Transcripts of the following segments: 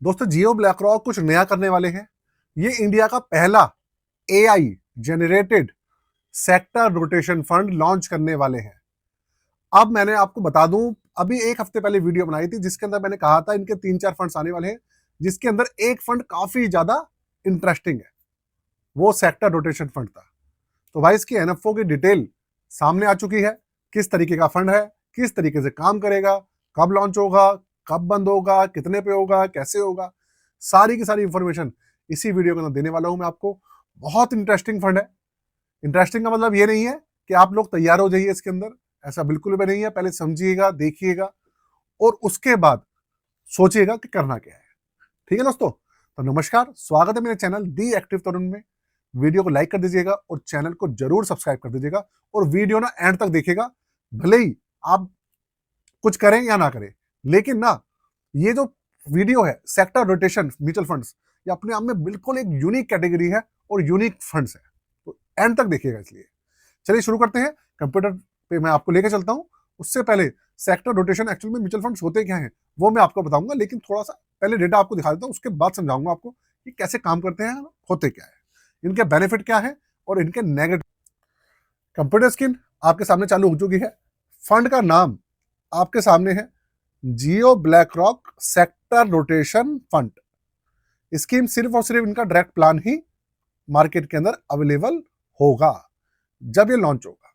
दोस्तों जियो black rock कुछ नया करने वाले हैं। ये इंडिया का पहला AI generated sector rotation fund launch करने वाले हैं। अब मैंने आपको बता दूं, अभी एक हफ्ते पहले वीडियो बनाई थी जिसके अंदर मैंने कहा था इनके 3-4 फंड्स आने वाले हैं, जिसके अंदर एक फंड काफी ज्यादा इंटरेस्टिंग है। वो सेक्टर रोटेशन फंड था। तो भाई इसकी एनएफओ की डिटेल सामने आ चुकी है। किस तरीके का फंड है, किस तरीके से काम करेगा, कब लॉन्च होगा, कब बंद होगा, कितने पे होगा, कैसे होगा, सारी की सारी इंफॉर्मेशन इसी वीडियो के अंदर देने वाला हूं मैं आपको। बहुत इंटरेस्टिंग फंड है। इंटरेस्टिंग का मतलब ये नहीं है कि आप लोग तैयार हो जाइए इसके अंदर, ऐसा बिल्कुल भी नहीं है। पहले समझिएगा, देखिएगा और उसके बाद सोचिएगा कि करना क्या है। ठीक है दोस्तों, तो नमस्कार, स्वागत है मेरे चैनल दी एक्टिव तरुण में। वीडियो को लाइक कर दीजिएगा और चैनल को जरूर सब्सक्राइब कर दीजिएगा और वीडियो ना एंड तक देखिएगा। भले ही आप कुछ करें या ना करें, लेकिन ना ये जो वीडियो है सेक्टर रोटेशन म्यूचुअल फंड्स, ये अपने आप में बिल्कुल एक यूनिक कैटेगरी है और यूनिक फंड्स है। तो एंड तक देखिएगा। इसलिए चलिए शुरू करते हैं। कंप्यूटर पे मैं आपको लेकर चलता हूं। उससे पहले सेक्टर रोटेशन एक्चुअल में म्यूचुअल फंड्स होते क्या हैं वो मैं आपको बताऊंगा, लेकिन थोड़ा सा पहले डेटा आपको दिखा देता हूं, उसके बाद समझाऊंगा आपको कि कैसे काम करते हैं, होते क्या है, इनके बेनिफिट क्या है और इनके नेगेटिव। कंप्यूटर स्क्रीन आपके सामने चालू हो चुकी है। फंड का नाम आपके सामने है, Jio BlackRock sector rotation fund. Scheme सिर्फ और सिर्फ इनका डायरेक्ट प्लान ही मार्केट के अंदर अवेलेबल होगा जब ये लॉन्च होगा।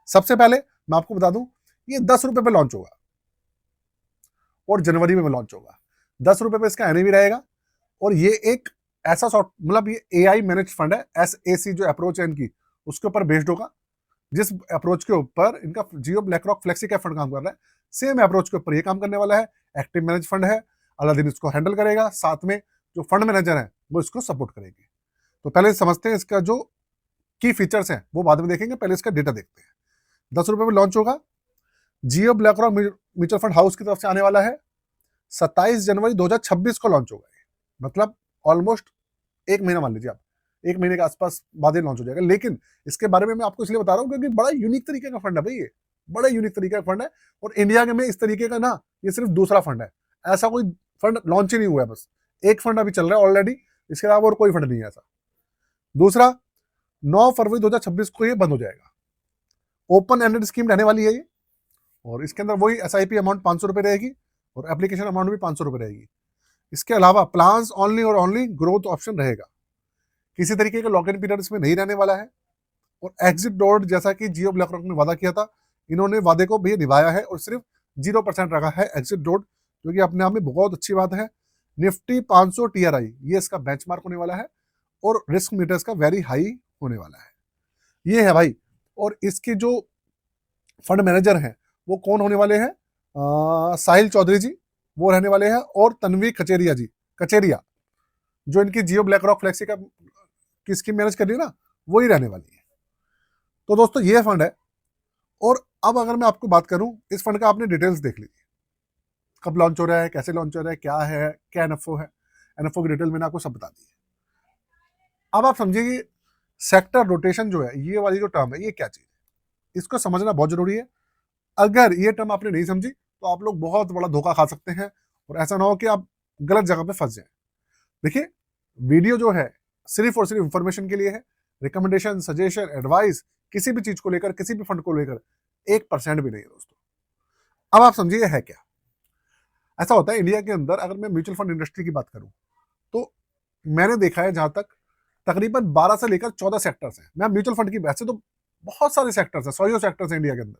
सबसे पहले मैं आपको बता दूं, ये 10 रुपए पे लॉन्च होगा और जनवरी में लॉन्च होगा। 10 रुपए पे इसका एनएवी रहेगा और ये एक ऐसा सॉफ्ट मतलब ये एआई मैनेज फंड है। एसएसी जो अप्रोच है इनकी, उसके ऊपर बेस्ड होगा। जिस अप्रोच के ऊपर इनका Jio BlackRock flexi cap fund काम कर रहा है, सेम अप्रोच के ऊपर ये काम करने वाला है। एक्टिव मैनेज फंड है, अलादीन इसको हैंडल करेगा, साथ में जो फंड मैनेजर है वो इसको सपोर्ट करेंगे। तो पहले समझते हैं इसका जो की फीचर्स हैं, वो बाद में देखेंगे, पहले इसका डेटा देखते हैं। 10 रुपए में लॉन्च होगा। Jio BlackRock mutual fund house की तरफ से आने वाला है। 27 जनवरी 2026 को लॉन्च होगा। मतलब ऑलमोस्ट एक महीना मान लीजिए आप, एक महीने के आसपास बाद ही लॉन्च हो जाएगा। लेकिन इसके बारे में मैं आपको इसलिए बता रहा हूँ क्योंकि बड़ा यूनिक तरीके का फंड है भाई। ये बड़ा यूनिक तरीके का फंड है और इंडिया के में इस तरीके का ना, ये सिर्फ दूसरा फंड है। ऐसा कोई फंड लॉन्च ही नहीं हुआ है, बस एक फंड अभी चल रहा है ऑलरेडी। इसके अलावा और कोई फंड नहीं है ऐसा। दूसरा, 9 फरवरी 2026 को ये बंद हो जाएगा। ओपन एंडेड स्कीम रहने वाली है ये, और इसके अंदर वही एसआईपी अमाउंट 500 रुपए रहेगी और एप्लीकेशन अमाउंट भी 500 रुपए रहेगी। इसके अलावा प्लान ओनली और ओनली ग्रोथ ऑप्शन रहेगा। किसी तरीके का लॉक इन पीरियड इसमें नहीं रहने वाला है। और एग्जिट डॉट जैसा कि जियो ब्लैक रॉक ने वादा किया था, इन्होंने वादे को भी निभाया है और सिर्फ 0% रखा है एग्जिट डॉट, जो कि अपने आप में बहुत अच्छी बात है। निफ्टी 500 टीआरआई ये इसका बेंचमार्क होने वाला है और रिस्क मीटर्स का वेरी हाई होने वाला है। ये है भाई। और इसके जो फंड मैनेजर हैं वो कौन होने वाले हैं? साहिल चौधरी जी वो रहने वाले हैं, और तन्वी कचेरिया जो इनकी जियो ब्लैक रॉक फ्लेक्सी का की स्कीम मैनेज कर रही है ना, वही रहने वाली है। तो दोस्तों ये फंड है। और अब अगर मैं आपको बात करूं, इस फंड का आपने डिटेल्स देख ली, कब लॉन्च हो रहा है, कैसे लॉन्च हो रहा है, क्या है, क्या एनएफओ है। एनएफओ की डिटेल मैंने आपको सब बता दी है। अब आप समझिए कि सेक्टर रोटेशन जो है, ये वाली जो टर्म है, ये क्या चीज है, इसको समझना बहुत जरूरी है। अगर ये टर्म आपने नहीं समझी तो आप लोग बहुत बड़ा धोखा खा सकते हैं और ऐसा ना हो कि आप गलत जगह पे फंस जाए। देखिए, वीडियो जो है सिर्फ और सिर्फ इंफॉर्मेशन के लिए है। रिकमेंडेशन, सजेशन, एडवाइस किसी भी चीज को लेकर, किसी भी फंड को लेकर 1% भी नहीं है दोस्तों। अब आप समझिए है क्या। ऐसा होता है इंडिया के अंदर, अगर मैं म्यूचुअल फंड इंडस्ट्री की बात करूं तो मैंने देखा है जहां तक तकरीबन 12 से लेकर 14 सेक्टर्स हैं। मैं म्यूचुअल फंड की, वैसे तो बहुत सारे सेक्टर्स हैं, 100 सेक्टर्स हैं इंडिया के अंदर,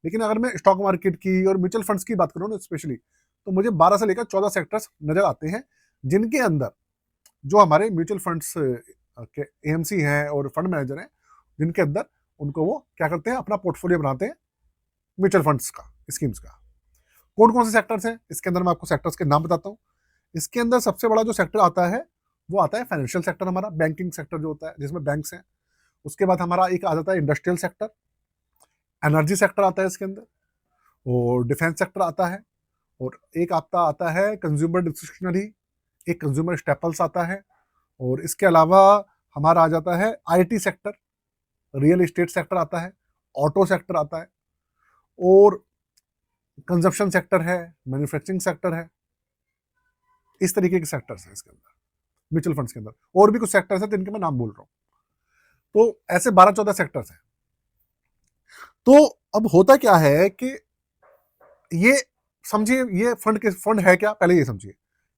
लेकिन अगर मैं स्टॉक मार्केट की और म्यूचुअल फंड्स की बात करूं ना स्पेशली, तो मुझे 12 से लेकर 14 सेक्टर्स नजर आते हैं, जिनके अंदर जो हमारे म्यूचुअल फंड्स के एएमसी हैं और फंड मैनेजर हैं, जिनके अंदर उनको वो क्या करते हैं, अपना पोर्टफोलियो बनाते हैं म्यूचुअल फंड्स का, स्कीम्स का। कौन कौन से सेक्टर्स हैं इसके अंदर, मैं आपको सेक्टर्स के नाम बताता हूँ। इसके अंदर सबसे बड़ा जो सेक्टर आता है वो आता है फाइनेंशियल सेक्टर, हमारा बैंकिंग सेक्टर जो होता है जिसमें बैंक्स हैं। उसके बाद हमारा एक आ जाता है इंडस्ट्रियल सेक्टर, एनर्जी सेक्टर आता है इसके अंदर, और डिफेंस सेक्टर आता है, और एक आपका आता है कंज्यूमर डिस्क्रिशनरी, एक कंज्यूमर स्टेपल्स आता है, और इसके अलावा हमारा आ जाता है IT sector, real estate sector आता है, ऑटो सेक्टर आता है, और कंजप्शन सेक्टर है, मैन्युफैक्चरिंग सेक्टर है। इस तरीके के सेक्टर्स हैं इसके अंदर, म्यूचुअल फंड्स के अंदर। और भी कुछ सेक्टर्स हैं जिनके मैं नाम बोल रहा हूँ। तो ऐसे 12-14 सेक्टर्स हैं। तो अब होता क्या है कि ये समझिए, ये फंड है क्या, पहले ये समझिए।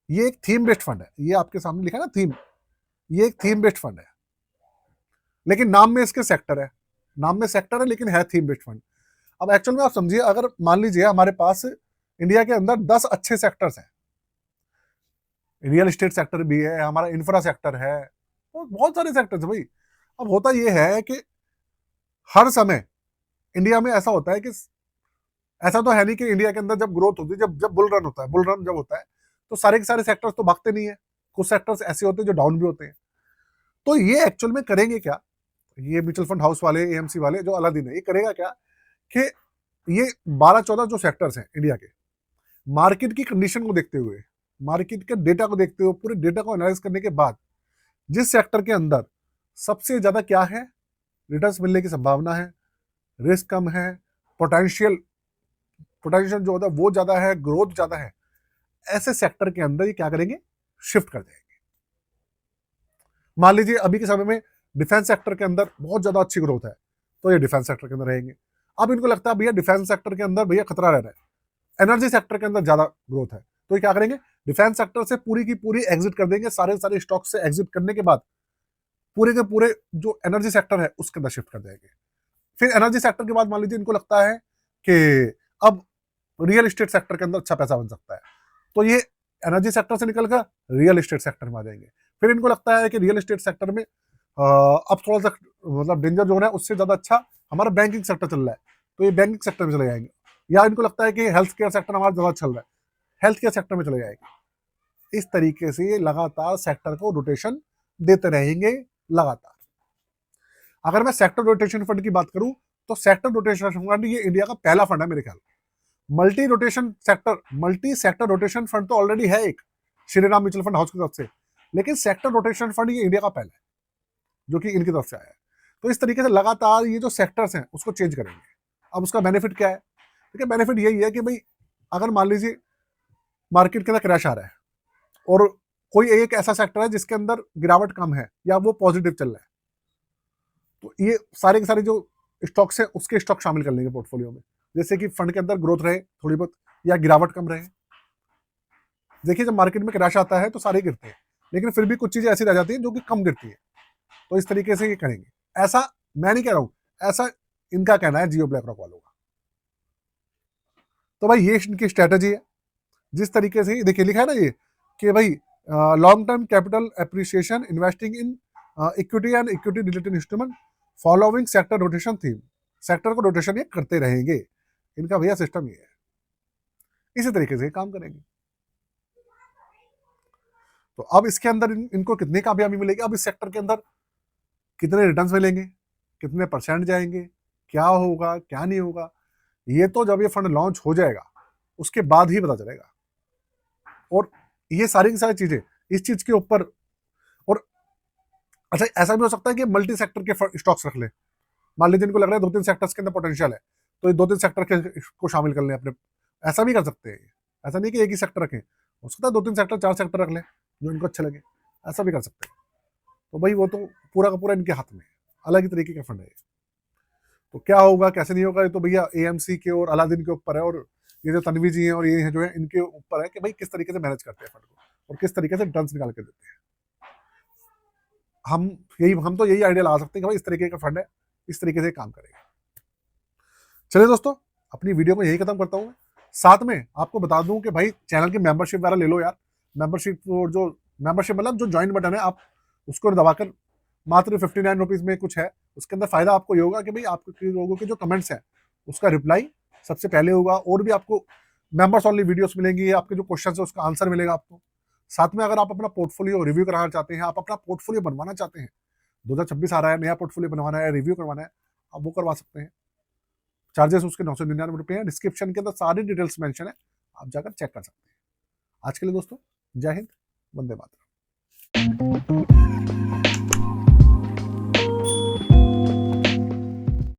ये एक थीम बेस्ड फंड है, ये आपके सामने लिखा है ना थीम, ये एक थीम बेस्ड फंड है, लेकिन नाम में इसके सेक्टर है, नाम में सेक्टर है लेकिन है थीम बेस्ड फंड। अब एक्चुअल में आप समझिए, अगर मान लीजिए हमारे पास इंडिया के अंदर 10 अच्छे सेक्टर्स हैं, रियल एस्टेट सेक्टर भी है, हमारा इंफ्रा सेक्टर है, तो बहुत सारे सेक्टर्स है भाई। अब होता यह है कि हर समय इंडिया में ऐसा होता है कि ऐसा तो है नहीं कि इंडिया के अंदर जब ग्रोथ होती है, जब जब बुल रन होता है, बुल रन जब होता है तो सारे के सारे सेक्टर्स तो भागते नहीं है, कुछ सेक्टर्स ऐसे होते हैं जो डाउन भी होते हैं। तो ये एक्चुअल में करेंगे क्या, ये म्यूचुअल फंड हाउस वाले, एएमसी वाले, जो अलादीन है, ये करेगा क्या कि ये 12-14 जो सेक्टर्स हैं इंडिया के, मार्केट की कंडीशन को देखते हुए, मार्केट के डेटा को देखते हुए, पूरे डेटा को एनालाइज करने के बाद, जिस सेक्टर के अंदर सबसे ज्यादा क्या है, रिटर्न्स मिलने की संभावना है, रिस्क कम है, पोटेंशियल जो होता है वो ज्यादा है, ग्रोथ ज्यादा है, ऐसे सेक्टर के अंदर ये क्या करेंगे, शिफ्ट कर जाएंगे। मान लीजिए अभी के समय में डिफेंस सेक्टर के अंदर बहुत ज्यादा अच्छी ग्रोथ है, तो ये डिफेंस सेक्टर के अंदर रहेंगे। अब इनको लगता है भैया डिफेंस सेक्टर के अंदर भैया खतरा रह रहा है, एनर्जी सेक्टर के अंदर ज्यादा ग्रोथ है, तो ये क्या करेंगे, डिफेंस सेक्टर से पूरी की पूरी एग्जिट कर देंगे, सारे स्टॉक से एग्जिट करने के बाद पूरे के पूरे जो एनर्जी सेक्टर है उसके अंदर शिफ्ट कर देंगे। फिर एनर्जी सेक्टर के बाद मान लीजिए इनको लगता है कि अब रियल एस्टेट सेक्टर के अंदर अच्छा पैसा बन सकता है, तो ये एनर्जी सेक्टर से निकलकर रियल एस्टेट सेक्टर में आ जाएंगे। फिर इनको लगता है कि रियल एस्टेट सेक्टर में अब थोड़ा सा मतलब डेंजर जोन है, उससे ज्यादा अच्छा हमारा बैंकिंग सेक्टर चल रहा है, तो ये बैंकिंग सेक्टर में चले जाएंगे। या इनको लगता है कि हेल्थ केयर सेक्टर हमारा ज्यादा चल रहा है, हेल्थ केयर सेक्टर में चले जाएंगे। इस तरीके से ये लगातार सेक्टर को रोटेशन देते रहेंगे लगातार। अगर मैं सेक्टर रोटेशन फंड की बात करूं तो सेक्टर रोटेशन फंड ये इंडिया का पहला फंड है मेरे ख्याल। मल्टी सेक्टर रोटेशन फंड तो ऑलरेडी है एक, श्रीराम म्यूचुअल फंड हाउस की तरफ से, लेकिन सेक्टर रोटेशन फंड ये इंडिया का पहला है जो कि इनकी तरफ से आया है। तो इस तरीके से लगातार ये जो सेक्टर्स हैं उसको चेंज करेंगे। अब उसका बेनिफिट क्या है, देखिए बेनिफिट यही है कि भाई अगर मान लीजिए मार्केट के अंदर क्रैश आ रहा है और कोई एक ऐसा सेक्टर है जिसके अंदर गिरावट कम है या वो पॉजिटिव चल रहा है, तो ये सारे के सारे जो स्टॉक्स हैं उसके स्टॉक शामिल कर लेंगे पोर्टफोलियो में, जैसे कि फंड के अंदर ग्रोथ रहे थोड़ी बहुत या गिरावट कम रहे। देखिए जब मार्केट में क्रैश आता है तो सारे गिरते हैं, लेकिन फिर भी कुछ चीजें ऐसी रह जाती हैं जो कि कम गिरती है, तो इस तरीके से ये करेंगे। ऐसा मैं नहीं कह रहा हूं, ऐसा इनका कहना है जियो ब्लैक रॉक वालों का। तो भाई ये इनकी स्ट्रेटेजी है। जिस तरीके से देखिए लिखा है ना ये कि भाई long term capital appreciation investing in equity and equity related instrument following sector rotation theme, sector को रोटेशन ये करते रहेंगे, इनका भैया सिस्टम ये है, इसी तरीके से काम करेंगे। तो अब इसके अंदर इनको कितनी कामयाबी मिलेगी, अब इस सेक्टर के अंदर कितने रिटर्न्स मिलेंगे, कितने परसेंट जाएंगे, क्या होगा क्या नहीं होगा, ये तो जब ये फंड लॉन्च हो जाएगा उसके बाद ही पता चलेगा। और ये सारी की सारी चीजें इस चीज के ऊपर, और अच्छा ऐसा भी हो सकता है कि मल्टी सेक्टर के स्टॉक्स रख ले, मान लीजिए इनको लग रहा है 2-3 सेक्टर्स के अंदर पोटेंशियल है, तो ये 2-3 सेक्टर के को शामिल कर लें अपने, ऐसा भी कर सकते हैं। ऐसा नहीं कि एक ही सेक्टर रखें, हो सकता है 2-3 सेक्टर 4 सेक्टर रख लें जो इनको अच्छे लगे, ऐसा भी कर सकते हैं। तो भाई वो तो पूरा का पूरा इनके हाथ में है, अलग ही तरीके का फंड है। तो क्या होगा कैसे नहीं होगा ये तो भैया एएमसी के और अलादीन के ऊपर है, और ये जो तन्वी जी हैं और ये जो है इनके ऊपर है कि भाई किस तरीके से मैनेज करते हैं फंड को और किस तरीके से रिटर्न्स निकाल के देते हैं। हम तो यही आइडिया लगा सकते हैं कि भाई इस तरीके का फंड है, इस तरीके से काम करेगा। चलिए दोस्तों, अपनी वीडियो को यही खत्म करता हूँ। साथ में आपको बता दूं कि भाई चैनल की मेंबरशिप वगैरह ले लो यार। मेंबरशिप जो मेंबरशिप मतलब जो ज्वाइन बटन है आप उसको दबाकर मात्र 59 रुपीज में कुछ है, उसके अंदर फायदा आपको ये होगा कि भाई आपके लोगों के जो कमेंट्स हैं उसका रिप्लाई सबसे पहले होगा, और भी आपको मेंबर्स ओनली वीडियोस मिलेंगी, आपके जो क्वेश्चन है उसका आंसर मिलेगा आपको। साथ में अगर आप अपना पोर्टफोलियो रिव्यू कराना चाहते हैं, आप अपना पोर्टफोलियो बनवाना चाहते हैं, 2026 आ रहा है, नया पोर्टफोलियो बनवाना है, रिव्यू करवाना है, आप वो करवा सकते हैं। चार्जेस उसके 999 रुपये हैं। डिस्क्रिप्शन के अंदर सारी डिटेल्स मेंशन है, आप जाकर चेक कर सकते हैं। आज के लिए दोस्तों जय हिंद, वंदे मातरम।